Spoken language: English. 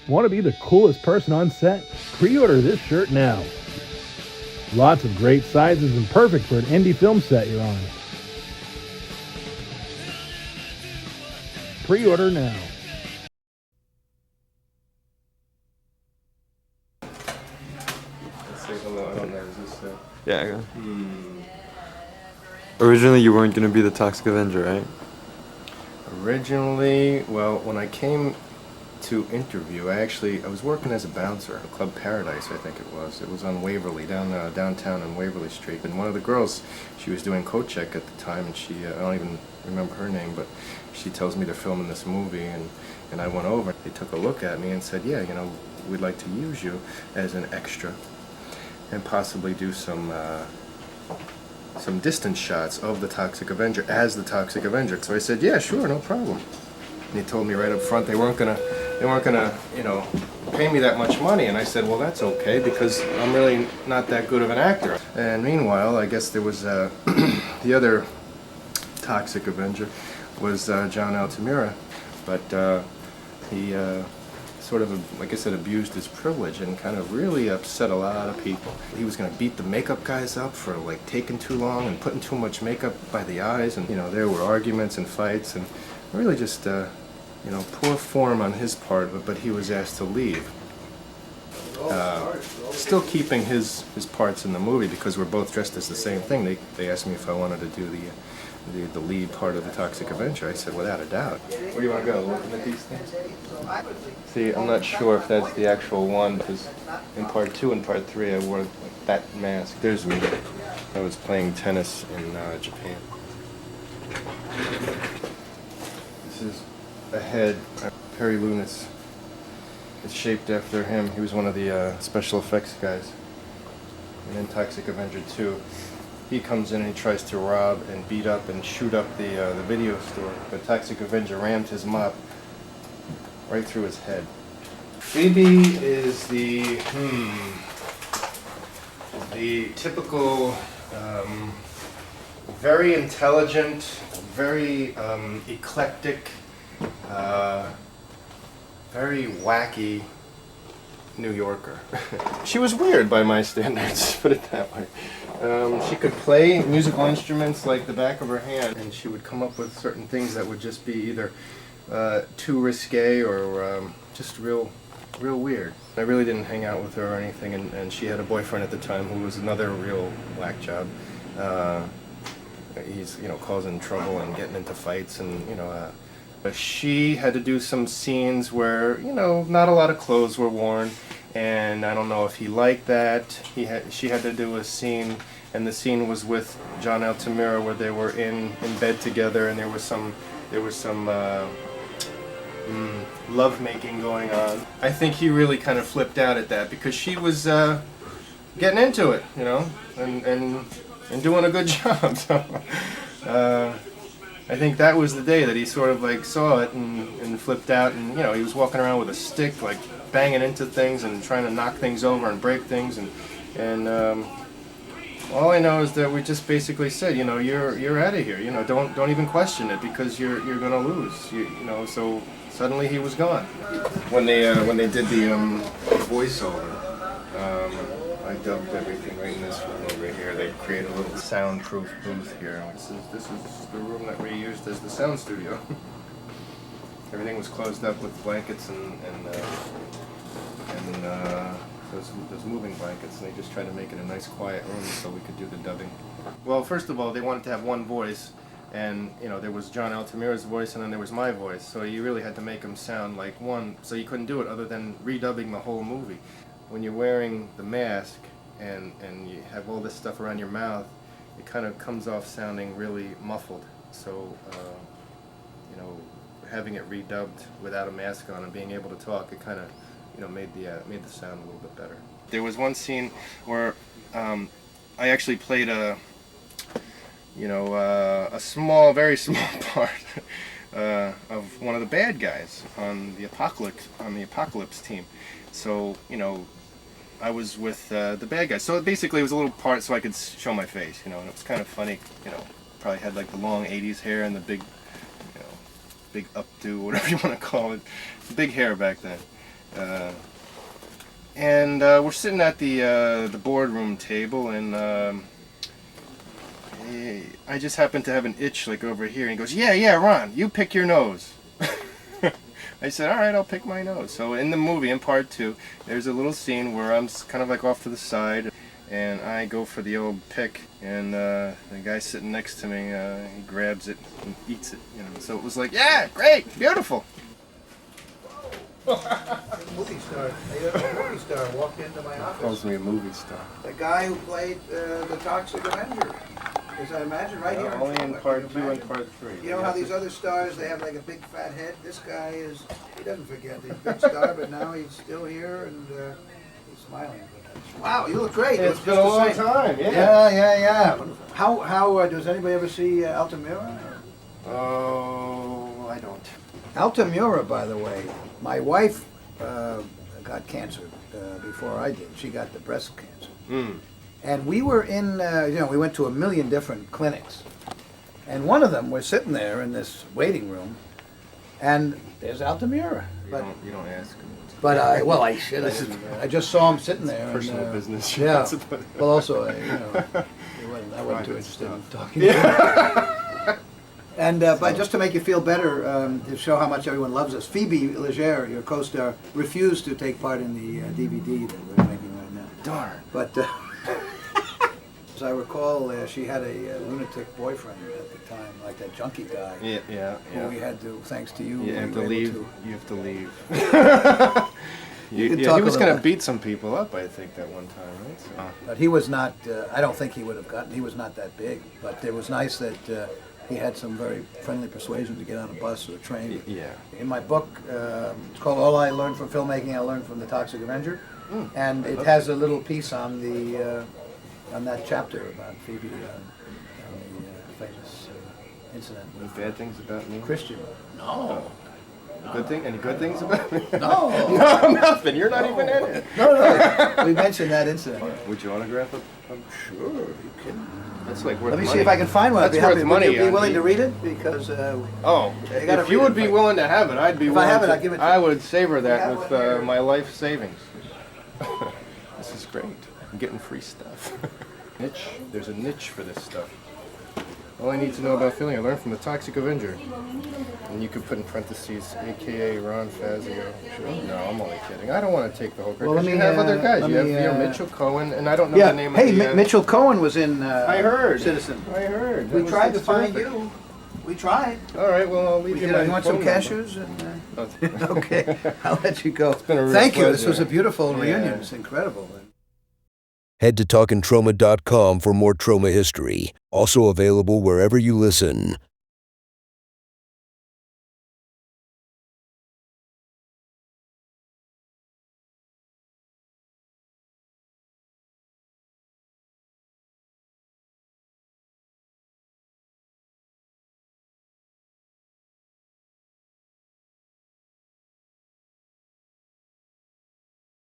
Want to be the coolest person on set? Pre-order this shirt now. Lots of great sizes and perfect for an indie film set you're on. Pre-order now. Let's say hello. I don't know. Is this Yeah, I got it. Originally, you weren't going to be the Toxic Avenger, right? Originally, well, when I came to interview, I was working as a bouncer at Club Paradise, I think it was. It was on Waverly, downtown on Waverly Street. And one of the girls, she was doing coat check at the time, and she, I don't even remember her name, but she tells me they're filming this movie, and I went over. They took a look at me and said, yeah, you know, we'd like to use you as an extra and possibly do some distance shots of the Toxic Avenger as the Toxic Avenger. So I said, yeah, sure, no problem. And they told me right up front they weren't gonna, you know, pay me that much money. And I said, well, that's okay because I'm really not that good of an actor. And meanwhile, I guess there was the other Toxic Avenger was John Altamira, but he sort of, like I said, abused his privilege and kind of really upset a lot of people. He was going to beat the makeup guys up for like taking too long and putting too much makeup by the eyes, and you know there were arguments and fights and really just you know, poor form on his part. But he was asked to leave, still keeping his parts in the movie because we're both dressed as the same thing. They asked me if I wanted to do the lead part of the Toxic Avenger. I said, without a doubt. Where do you want to go? Looking at these things? See, I'm not sure if that's the actual one because in part 2 and part 3 I wore like that mask. There's me. I was playing tennis in Japan. This is a head. Perry Lunas. It's shaped after him. He was one of the special effects guys. And in Toxic Avenger 2. He comes in and he tries to rob and beat up and shoot up the video store, but Toxic Avenger rammed his mop right through his head. Phoebe is the typical, very intelligent, very eclectic, very wacky New Yorker. She was weird by my standards, put it that way. She could play musical instruments like the back of her hand, and she would come up with certain things that would just be either too risque or just real weird. I really didn't hang out with her or anything, and she had a boyfriend at the time who was another real whack job. He's, you know, causing trouble and getting into fights, and you know, she had to do some scenes where, you know, not a lot of clothes were worn, and I don't know if he liked that. She had to do a scene, and the scene was with John Altamira where they were in bed together, and there was some love making going on. I think he really kind of flipped out at that because she was getting into it, you know, and doing a good job. So I think that was the day that he sort of like saw it and flipped out, and you know, he was walking around with a stick like banging into things and trying to knock things over and break things, and all I know is that we just basically said, you know, you're out of here, you know, don't even question it because you're gonna lose, you know. So suddenly he was gone. When they did the voiceover, I dubbed everything right in this room over here. They created a little soundproof booth here. This is the room that we used as the sound studio. Everything was closed up with blankets and those moving blankets, and they just tried to make it a nice quiet room so we could do the dubbing. Well, first of all, they wanted to have one voice, and you know, there was John Altamira's voice and then there was my voice, so you really had to make them sound like one, so you couldn't do it other than redubbing the whole movie. When you're wearing the mask and you have all this stuff around your mouth, it kind of comes off sounding really muffled. So, you know, having it redubbed without a mask on and being able to talk, it kind of, you know, made the sound a little bit better. There was one scene where I actually played a small, very small part of one of the bad guys on the Apocalypse team. So, you know, I was with the bad guys. So basically it was a little part so I could show my face, you know, and it was kind of funny, you know, probably had like the long 80s hair and the big, you know, big updo, whatever you want to call it, big hair back then. And we're sitting at the boardroom table, and I just happen to have an itch like over here. And he goes, yeah, Ron, you pick your nose. I said, all right, I'll pick my nose. So in the movie, in part 2, there's a little scene where I'm kind of like off to the side, and I go for the old pick, and the guy sitting next to me, he grabs it and eats it. You know, so it was like, yeah, great, beautiful. Movie star walked into my office. Calls me a movie star. The guy who played the Toxic Avenger. Because I imagine right here. Only in part 2 and part 3. You know how these other stars, they have like a big fat head? This guy is, he doesn't forget. He's a big star, but now he's still here and he's smiling. Wow, you look great. It's been a long time, Yeah. How does anybody ever see Altamira? Oh, I don't. Altamira, by the way, my wife got cancer before I did. She got the breast cancer. Mm. And we were in, we went to a million different clinics. And one of them, we're sitting there in this waiting room, and there's Altamira. You don't ask him. But I should have. I just saw him sitting there. Personal business. Yeah. Well, also, I wasn't too interested in talking to him. And but just to make you feel better, to show how much everyone loves us, Phoebe Legere, your co-star, refused to take part in the DVD that we're making right now. Darn. But as I recall, she had a lunatic boyfriend at the time, like that junkie guy. Yeah. Who we had to, thanks to you, You have to we were leave. able You have to leave. You can he talk was about going to that. beat some people up, I think, that one time, right? So. But he was not, I don't think he would have gotten, he was not that big. But it was nice that he had some very friendly persuasion to get on a bus or a train. Yeah. In my book, it's called All I Learned from Filmmaking, I Learned from the Toxic Avenger. And it has a little piece on the on that chapter about Phoebe and the famous incident Any with bad things about me? Christian. No. Good thing? Any good things about me? No. No, nothing. You're not even in it. No. We mentioned that incident. Would you autograph it? Sure. You can. That's like worth Let me money. see if I can find one. I'd That's be happy. worth money. Would you be on willing to eBay. read it? Because Oh, You gotta if you read would it, be but- willing to have it, I'd be If I willing have it, to. I'll give it to you. I would savor have that one with here. my life savings. This is great. I'm getting free stuff. Niche. There's a niche for this stuff. All I need to know about filming, I learned from the Toxic Avenger. And you could put in parentheses, AKA Ron Fazio. No, I'm only kidding. I don't want to take the whole credit. Well, let 'cause me, you have other guys. let You have me, Mitchell Cohen, and I don't know yeah. the name Hey, of the... Mitchell Cohen was in I heard. Citizen. I heard. We tried to That's find terrific. you. We tried. All right, well, I'll leave We you did. my You want some phone number. cashews? And, Oh, okay, I'll let you go. been a real Thank you. This pleasure. was a beautiful Yeah. reunion. It's incredible. Head to talkintroma.com for more Troma history. Also available wherever you listen.